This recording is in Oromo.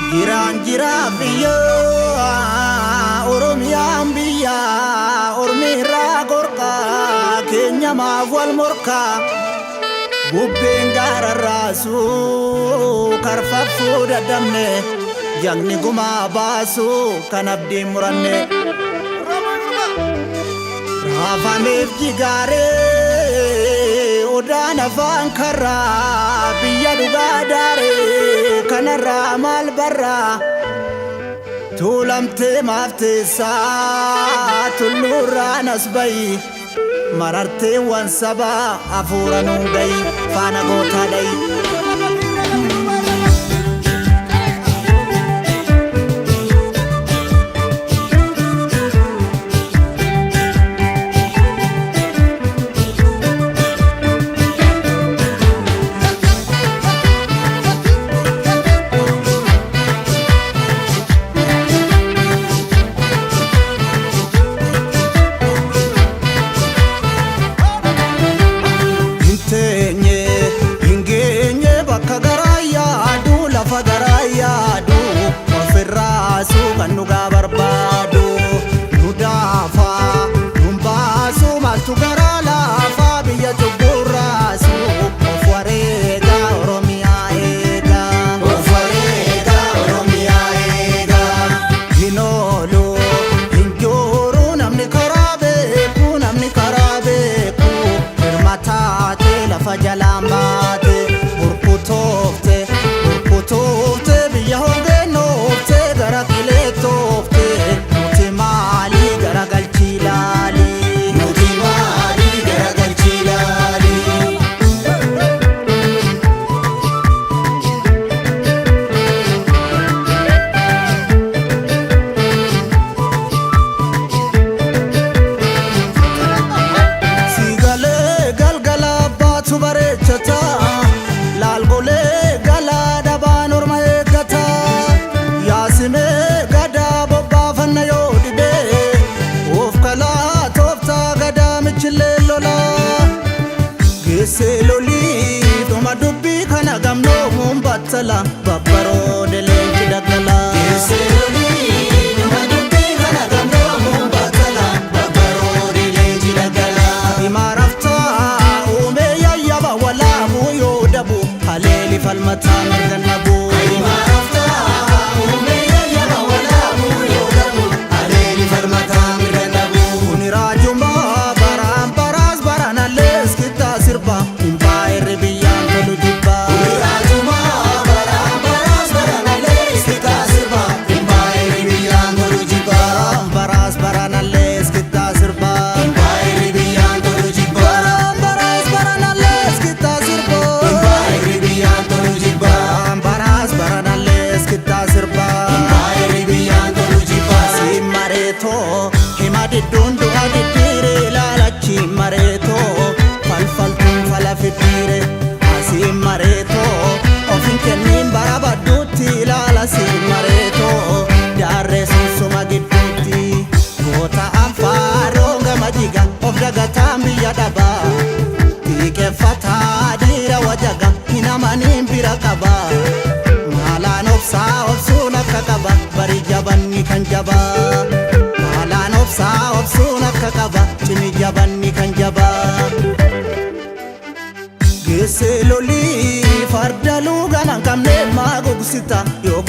Jiran biya Oromiyaan biya Ormiirraa gorqa keenya maaf wal morka bubbeen gaararraasu karfaffuu dadhabne jagni gumaa baasu kan abdiin muranne raafameef jigaaree odaan afaan karraa biyya dhugaa daaree kanarraa maal barraa tuulamtee maafteessaa tulluurraan as bayi marartee wan sabaa hafuuranuu gayi faana gootaa dhayi kan nugaa barbaadu nu daafa nun baasu maaltu garaa laafaa biyya cubburraasu of wareega Oromiyaa eega of wareega Oromiyaa eega hin oolu hin jiru namni karaa beeku hirmataate lafa jalaan baate burkutoofte biyya hogeennoofte gara qileettoofte nuti maali gara galchii laali nuti maali gara galchii laali siigalee galgala baatu bareechata laalgolee galaa dhabaan orma eeggata yaasimee gadaa bobbaafanna yoo dhibee of kalaa tooftaa gadaa michillee lolaa geessee lolii dhuma dubbii kana gamnoomuun battala babbaroode leenci daggala geessee lolii dhuma dubbii kana gamnoomuun battala babbaroode leenci daggala himaaraftaa uumee yayyaba walaabuu yoo dhabu haleeli falmataa mirgannabu himaaraftaa uumee yayyaba walaabuu yoo dhabu haleeli falmataa mirgannabu kuni raajumaa baraan baraas baranallees kittaa sirba himbaa irri biyyaan tolu jibba kuni raajumaa baraan baraas baranallees kittaa sirba himbaa irri biyyaan tolu jibba baraan baraas baranallees kittaa sirba himbaa irri biyyaan tolu jibba baraan baraas baranallees kittaa sirba himbaa irri biyyaan tolu jibba baraan baraas baranallees kittaa sirba himbaa irri biyyaan tolu jibba si mareetoo hima didduun du'a diddiire ilaalachi mareetoo falfaltuun fala fiddiire asi mareetoo ofin kenniin bara badduutti ilaala si mareetoo daarree sunsuma gidduutti goota anfaaroo gama diga of dagataan biyya dhabaa xiiqeffataa dhiira wajaga hin amaniin bira qaba maalaan obsaa obsuun akka qaba bari jabanni kan jabaa maalaan obsaa obsuun akka qaba cimi jabanni kan jabaa geessee lolii farda luugan hanqabne maa gogsita yoo